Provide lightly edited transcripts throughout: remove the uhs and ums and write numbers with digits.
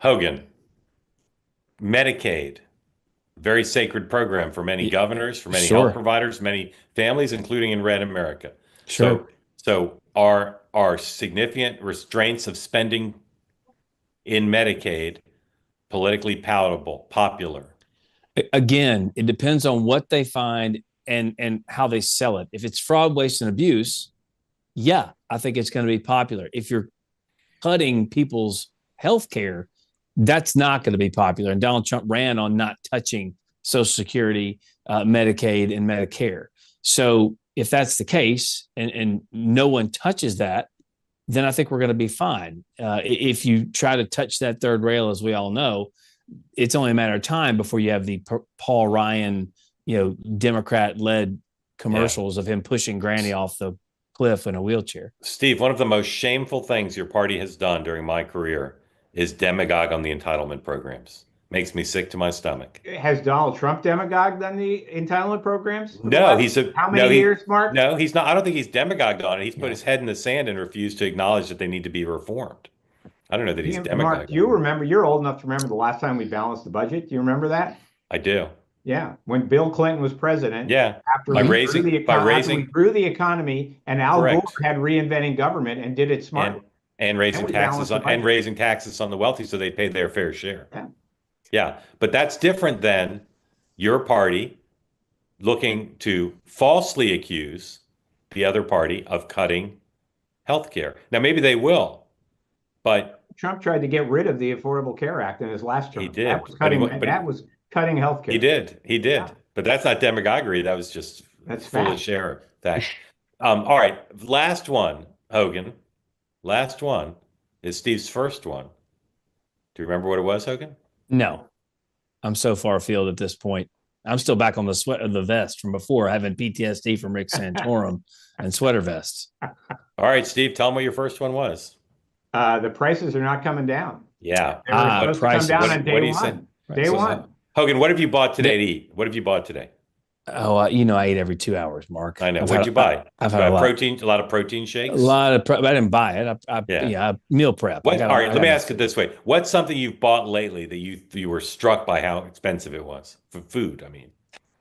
Hogan, Medicaid, very sacred program for many Y- governors, for many health Sure, providers, many families, including in red America. sure. So are significant restraints of spending in Medicaid politically palatable, popular? Again, it depends on what they find and how they sell it. If it's fraud, waste, and abuse, yeah, I think it's going to be popular. If you're cutting people's health care, that's not going to be popular. And Donald Trump ran on not touching Social Security, Medicaid, and Medicare. So if that's the case and no one touches that, then I think we're going to be fine. If you try to touch that third rail, as we all know, it's only a matter of time before you have the Paul Ryan, Democrat-led Yeah. commercials of him pushing Granny off the cliff in a wheelchair. Steve, one of the most shameful things your party has done during my career is demagogue on the entitlement programs. Makes me sick to my stomach. Has Donald Trump demagogued on the entitlement programs for the No, last he's a how no, many he years, Mark? no, he's not. I don't think he's demagogued on it. He's put Yeah. his head in the sand and refused to acknowledge that they need to be reformed. I don't know that he's Mark, demagogued do you on it. remember? You're old enough to remember the last time we balanced the budget. Do you remember that? I do. Yeah, when Bill Clinton was president, Yeah. after we grew after we By raising grew the economy, and Al Gore correct. had reinventing government and did it And smartly, and and raising we taxes balanced the on and budget. raising taxes on the wealthy so they pay their fair share. Yeah. Yeah. But that's different than your party looking to falsely accuse the other party of cutting health care. Now, maybe they will, but Trump tried to get rid of the Affordable Care Act in his last he term. That did. was cutting. That was cutting health He care. did. He Yeah, did. But that's not demagoguery. That was just that's fact. foolish error. Fact. All right. Last one, Hogan. Last one is Steve's first one. Do you remember what it was, Hogan? No, I'm so far afield at this point. I'm still back on the sweat of the vest from before, having PTSD from Rick Santorum and sweater vests. All right, Steve, tell me what your first one was. The prices are not coming down. Yeah. They were supposed to come Prices. down on What day do you say? one. Day Prices. one. Hogan, what have you bought today to eat? What have you bought today? Oh, I eat every 2 hours, Mark. I know. What'd you buy? I've You had got a lot of protein a shakes. lot of. I didn't buy it. Yeah. Yeah, meal prep. What? All right. I Let got me enough ask it food. this way: what's something you've bought lately that you were struck by how expensive it was for food? I mean,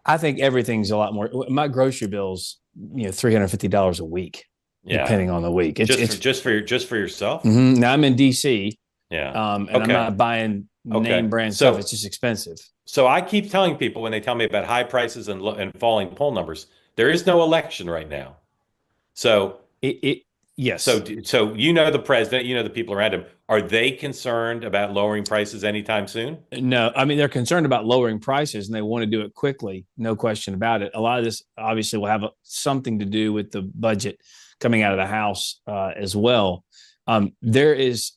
I think everything's a lot more. My grocery bills, $350 a week, yeah, depending on the week. It's just for yourself. Now I'm in DC, Yeah. and I'm Okay. not buying Okay. name brand stuff. So It's just expensive. so I keep telling people when they tell me about high prices and falling poll numbers, there is no election right now. So It so yes. so you know the president, you know the people around him. Are they concerned about lowering prices anytime soon? No, I mean they're concerned about lowering prices and they want to do it quickly, no question about it. A lot of this obviously will have something to do with the budget coming out of the House as well. There is,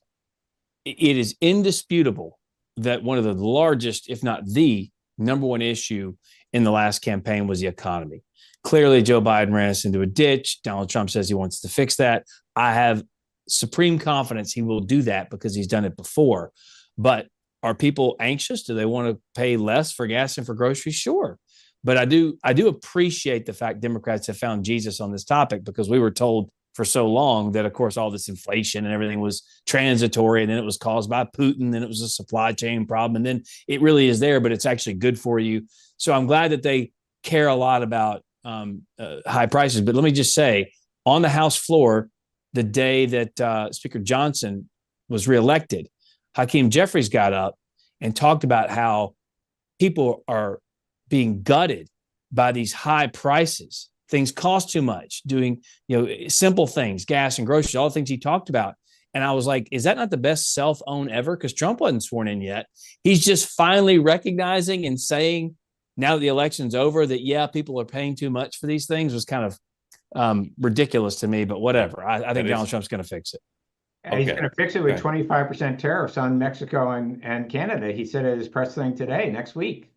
it is indisputable that one of the largest, if not the number one issue in the last campaign was the economy. Clearly, Joe Biden ran us into a ditch. Donald Trump says he wants to fix that. I have supreme confidence he will do that because he's done it before. But are people anxious? Do they want to pay less for gas and for groceries? Sure. But I do appreciate the fact Democrats have found Jesus on this topic because we were told for so long that of course all this inflation and everything was transitory and then it was caused by Putin, then it was a supply chain problem, and then it really is there, but it's actually good for you. So I'm glad that they care a lot about high prices. But let me just say, on the House floor, the day that Speaker Johnson was reelected, Hakeem Jeffries got up and talked about how people are being gutted by these high prices. Things cost too much. Doing simple things, gas and groceries, all the things he talked about. And I was like, is that not the best self own ever? Because Trump wasn't sworn in yet. He's just finally recognizing and saying, now that the election's over, that yeah, people are paying too much for these things was kind of ridiculous to me. But Yeah. whatever. I think That Donald is Trump's going to fix it. He's okay. going to fix it with Okay. 25% tariffs on Mexico and Canada. He said at his press thing today, next week.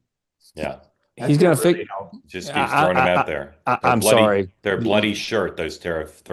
Yeah. That's He's going to really fix. help. Just keeps throwing them out there. I'm sorry. Their bloody shirt, those tariff threats.